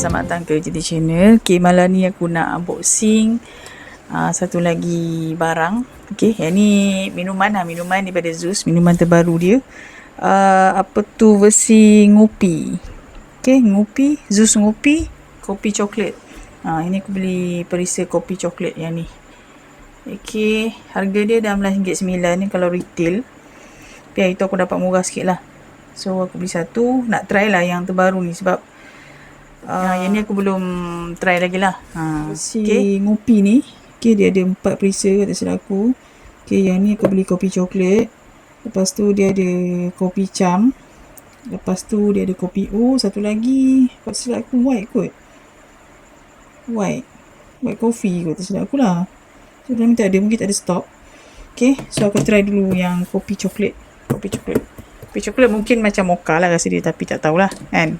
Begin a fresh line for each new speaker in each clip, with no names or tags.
selamat datang ke JT Channel. Okay, malam ni aku nak unboxing satu lagi barang. Okay, yang ni minuman daripada Zeus, minuman terbaru dia. Apa tu, versi ngopi. Okay, ngopi, Zeus ngopi, kopi coklat. Ini aku beli perisa kopi coklat yang ni. Okay, harga dia RM16.9 ni kalau retail. Tapi hari tu aku dapat murah sikit lah. So aku beli satu, nak try lah yang terbaru ni sebab yang ni aku belum try lagi lah. Okay, ngopi ni, okay, dia ada 4 perisa kat silap aku. Okay, yang ni aku beli kopi coklat. Lepas tu dia ada kopi cam. Lepas tu dia ada kopi O. Satu lagi kat silap aku white kot. White coffee kot tak silap aku lah. So dalam ni tak ada, mungkin tak ada stok. Okay, so aku try dulu yang kopi coklat. Kopi coklat mungkin macam mocha lah rasa dia, tapi tak tahulah kan.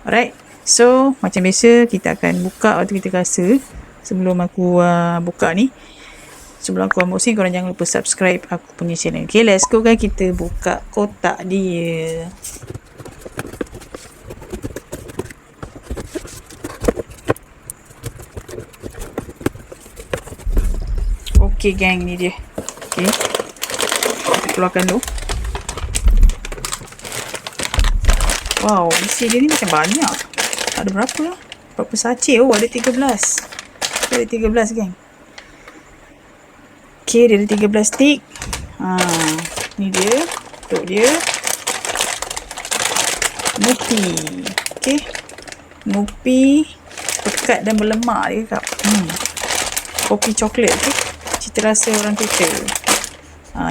Alright, so macam biasa kita akan buka waktu kita rasa. Sebelum aku buka ni, sebelum aku unboxing, korang jangan lupa subscribe aku punya channel. Okay, let's go guys, kita buka kotak dia. Okay gang, ni dia. Okay, kita keluarkan dulu. Wow, isi dia ni macam banyak. Ada berapa lah? Berapa sachet? Oh, ada 13. Ada 13 gang. Okay, dia ada 13 stick. Ni dia. Untuk dia. Ngopi. Okay. Ngopi. Pekat dan berlemak dia kak. Kopi coklat. Okay. Cita rasa orang kita.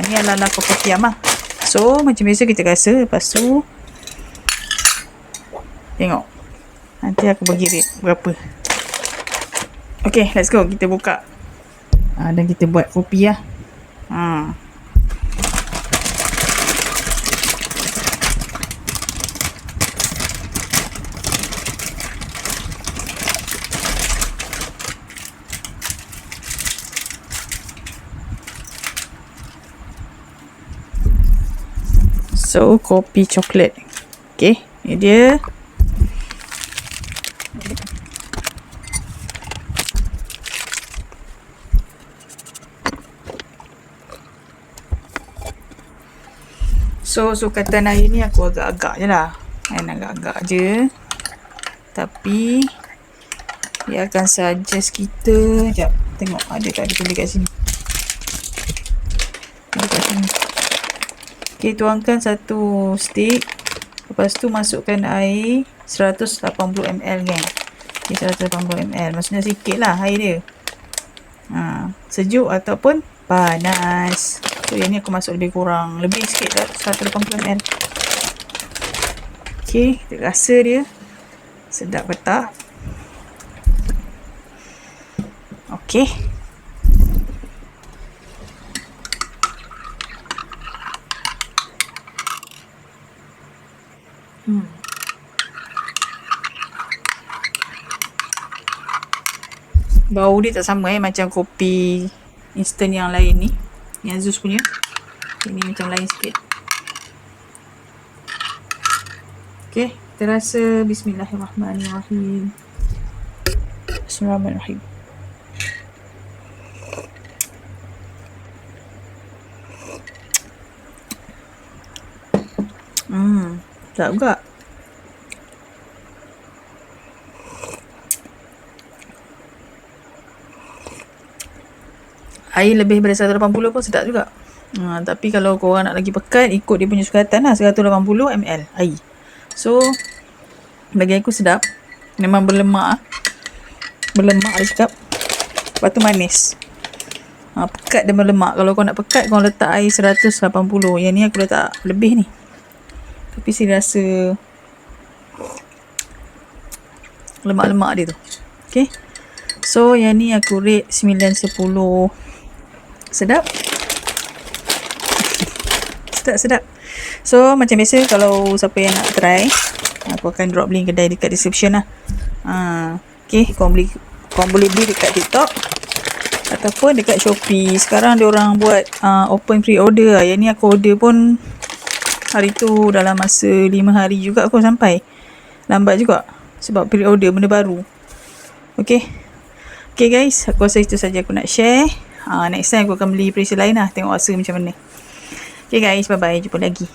Ni ala-ala kopitiam lah. So, macam biasa kita rasa. Lepas tu, tengok. Nanti aku bagi rate berapa. Okay, let's go. Kita buka. Dan kita buat kopi lah. So, kopi coklat. Okay, ni dia. So, sukatan air ni aku agak-agak je lah. Agak-agak je. Tapi, dia akan suggest kita. Sekejap, tengok ada kat sini. Ada kat sini. Okay, tuangkan satu stick. Lepas tu masukkan air 180ml gang. Okay, 180ml. Maksudnya sikit lah air dia. Sejuk ataupun panas. So, yang ni aku masuk lebih kurang. Lebih sikit lah. 180ml. Okay, kita rasa dia. Sedap ke tak? Okay. Bau dia tak sama macam kopi instant yang lain ni, yang Zeus punya. Ini macam lain sikit. Okay, kita rasa. Bismillahirrahmanirrahim. Bismillahirrahmanirrahim. Tak juga. Air lebih daripada 180 pun sedap juga. Tapi kalau korang nak lagi pekat, ikut dia punya sukatan lah. 180ml air. So, bagi aku sedap. Memang berlemak. Berlemak dia cakap. Lepas tu manis. Pekat dan berlemak. Kalau korang nak pekat, korang letak air 180. Yang ni aku letak lebih ni. Tapi saya rasa lemak-lemak dia tu. Okay. So, yang ni aku rate 9/10. Sedap. Sedap. So, macam biasa kalau siapa yang nak try, aku akan drop link kedai dekat description lah. Okay, korang boleh beli dekat TikTok ataupun dekat Shopee. Sekarang dia orang buat open pre-order lah. Yang ni aku order pun hari tu dalam masa 5 hari juga aku sampai. Lambat juga. Sebab pre-order benda baru. Okay. Okay guys, aku rasa itu saja aku nak share. Next time aku akan beli preset lain lah. Tengok rasa macam mana. Okay guys, bye bye. Jumpa lagi.